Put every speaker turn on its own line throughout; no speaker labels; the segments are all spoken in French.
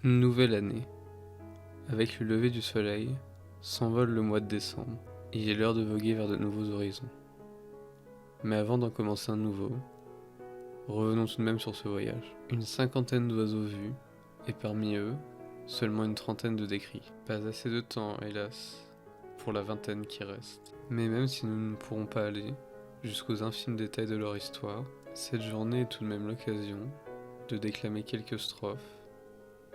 Nouvelle année. Avec le lever du soleil, s'envole le mois de décembre. Il est l'heure de voguer vers de nouveaux horizons. Mais avant d'en commencer un nouveau, revenons tout de même sur ce voyage. Une cinquantaine d'oiseaux vus, et parmi eux, seulement une trentaine de décrits. Pas assez de temps, hélas, pour la vingtaine qui reste. Mais même si nous ne pourrons pas aller jusqu'aux infimes détails de leur histoire, cette journée est tout de même l'occasion de déclamer quelques strophes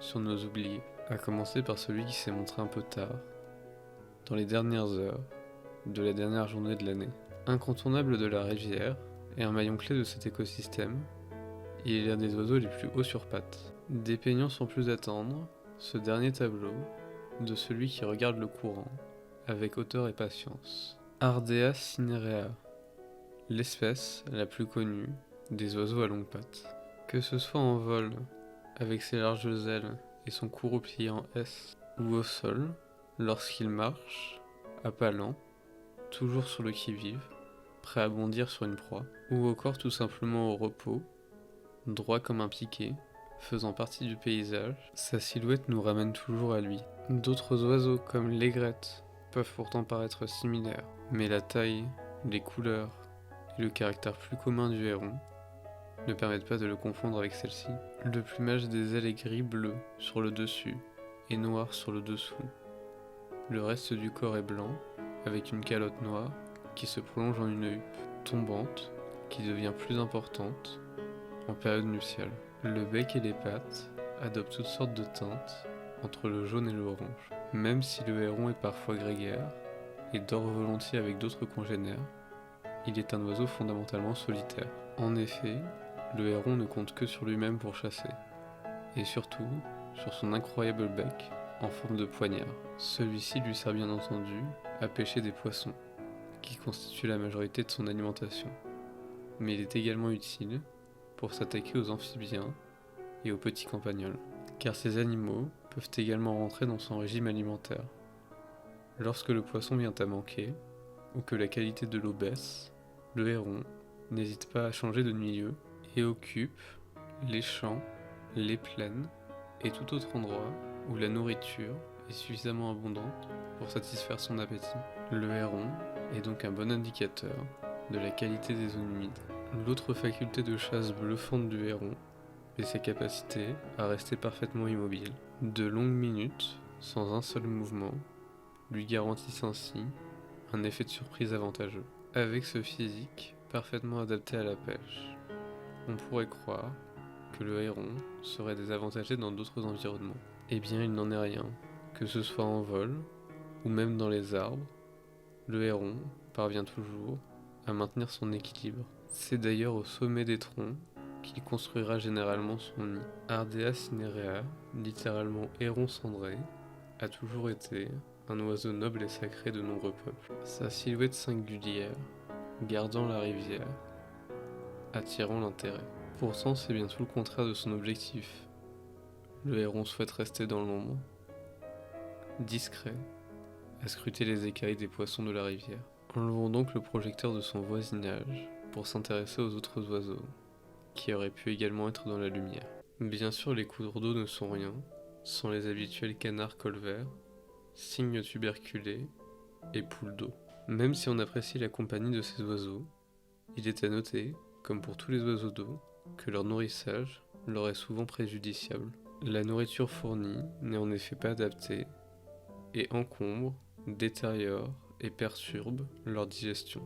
sur nos oubliés, à commencer par celui qui s'est montré un peu tard, dans les dernières heures de la dernière journée de l'année. Incontournable de la rivière et un maillon clé de cet écosystème, il est l'un des oiseaux les plus hauts sur pattes, dépeignant sans plus attendre ce dernier tableau de celui qui regarde le courant avec hauteur et patience. Ardea cinerea, l'espèce la plus connue des oiseaux à longues pattes. Que ce soit en vol, avec ses larges ailes et son cou replié en S, ou au sol, lorsqu'il marche, à pas lents, toujours sur le qui-vive, prêt à bondir sur une proie, ou encore tout simplement au repos, droit comme un piquet, faisant partie du paysage, sa silhouette nous ramène toujours à lui. D'autres oiseaux comme l'aigrette peuvent pourtant paraître similaires, mais la taille, les couleurs et le caractère plus commun du héron ne permettent pas de le confondre avec celle-ci. Le plumage des ailes est gris-bleu sur le dessus et noir sur le dessous. Le reste du corps est blanc, avec une calotte noire qui se prolonge en une huppe tombante qui devient plus importante en période nuptiale. Le bec et les pattes adoptent toutes sortes de teintes entre le jaune et l'orange. Même si le héron est parfois grégaire et dort volontiers avec d'autres congénères, il est un oiseau fondamentalement solitaire. En effet, le héron ne compte que sur lui-même pour chasser, et surtout sur son incroyable bec en forme de poignard. Celui-ci lui sert bien entendu à pêcher des poissons, qui constituent la majorité de son alimentation. Mais il est également utile pour s'attaquer aux amphibiens et aux petits campagnols, car ces animaux peuvent également rentrer dans son régime alimentaire. Lorsque le poisson vient à manquer, ou que la qualité de l'eau baisse, le héron n'hésite pas à changer de milieu et occupe les champs, les plaines et tout autre endroit où la nourriture est suffisamment abondante pour satisfaire son appétit. Le héron est donc un bon indicateur de la qualité des zones humides. L'autre faculté de chasse bluffante du héron est sa capacité à rester parfaitement immobile. De longues minutes, sans un seul mouvement, lui garantissent ainsi un effet de surprise avantageux. Avec ce physique parfaitement adapté à la pêche, on pourrait croire que le héron serait désavantagé dans d'autres environnements. Eh bien, il n'en est rien. Que ce soit en vol ou même dans les arbres, le héron parvient toujours à maintenir son équilibre. C'est d'ailleurs au sommet des troncs qu'il construira généralement son nid. Ardea cinerea, littéralement héron cendré, a toujours été un oiseau noble et sacré de nombreux peuples. Sa silhouette singulière, gardant la rivière, attirant l'intérêt. Pourtant, c'est bien tout le contraire de son objectif. Le héron souhaite rester dans l'ombre, discret, à scruter les écailles des poissons de la rivière. Enlevons donc le projecteur de son voisinage pour s'intéresser aux autres oiseaux, qui auraient pu également être dans la lumière. Bien sûr, les cours d'eau ne sont rien sans les habituels canards colverts, cygnes tuberculés et poules d'eau. Même si on apprécie la compagnie de ces oiseaux, il est à noter, comme pour tous les oiseaux d'eau, que leur nourrissage leur est souvent préjudiciable. La nourriture fournie n'est en effet pas adaptée et encombre, détériore et perturbe leur digestion.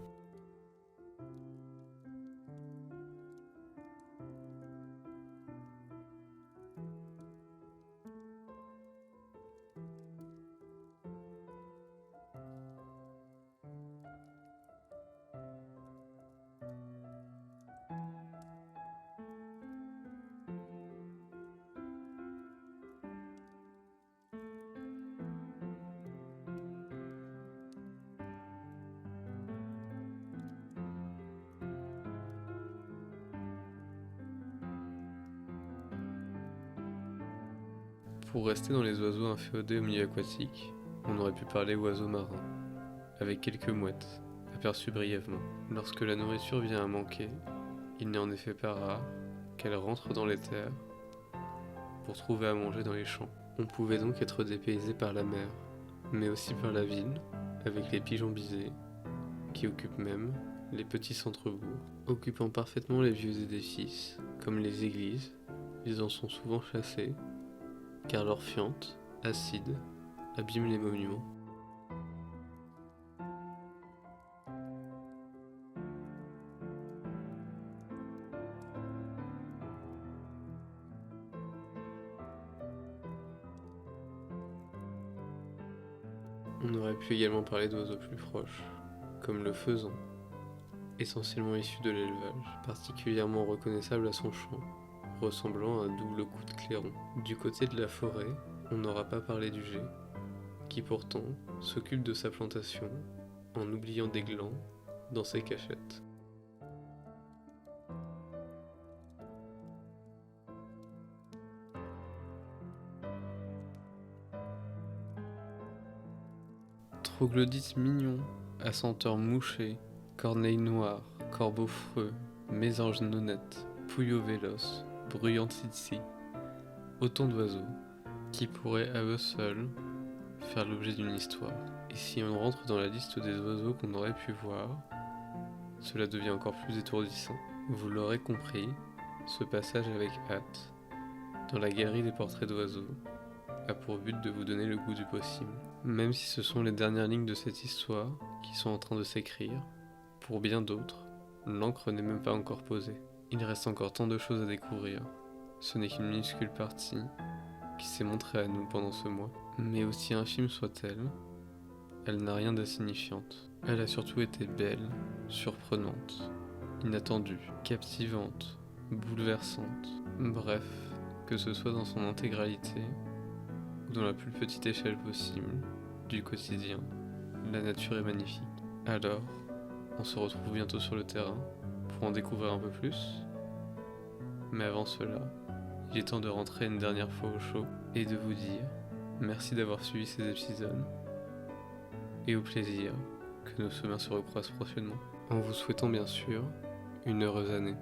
Pour rester dans les oiseaux inféodés au milieu aquatique, on aurait pu parler oiseaux marins, avec quelques mouettes, aperçues brièvement. Lorsque la nourriture vient à manquer, il n'est en effet pas rare qu'elle rentre dans les terres pour trouver à manger dans les champs. On pouvait donc être dépaysé par la mer, mais aussi par la ville, avec les pigeons bisés, qui occupent même les petits centres-bourgs. Occupant parfaitement les vieux édifices, comme les églises, ils en sont souvent chassés, car leur fiente, acide, abîme les monuments. On aurait pu également parler d'oiseaux plus proches, comme le faisan, essentiellement issu de l'élevage, particulièrement reconnaissable à son chant, ressemblant à un double coup de clairon. Du côté de la forêt, on n'aura pas parlé du geai, qui pourtant s'occupe de sa plantation en oubliant des glands dans ses cachettes. Troglodytes mignons, à senteur mouchée, corneilles noires, corbeaux freux, mésanges nonnettes, pouillots véloces, bruyants tsitsi, autant d'oiseaux qui pourraient à eux seuls faire l'objet d'une histoire. Et si on rentre dans la liste des oiseaux qu'on aurait pu voir, cela devient encore plus étourdissant. Vous l'aurez compris, ce passage avec hâte, dans la galerie des portraits d'oiseaux, a pour but de vous donner le goût du possible. Même si ce sont les dernières lignes de cette histoire qui sont en train de s'écrire, pour bien d'autres, l'encre n'est même pas encore posée. Il reste encore tant de choses à découvrir. Ce n'est qu'une minuscule partie qui s'est montrée à nous pendant ce mois. Mais aussi infime soit-elle, elle n'a rien d'insignifiante. Elle a surtout été belle, surprenante, inattendue, captivante, bouleversante. Bref, que ce soit dans son intégralité ou dans la plus petite échelle possible du quotidien, la nature est magnifique. Alors, on se retrouve bientôt sur le terrain pour en découvrir un peu plus. Mais avant cela, il est temps de rentrer une dernière fois au chaud et de vous dire merci d'avoir suivi ces épisodes et au plaisir que nos chemins se recroisent prochainement, en vous souhaitant bien sûr une heureuse année.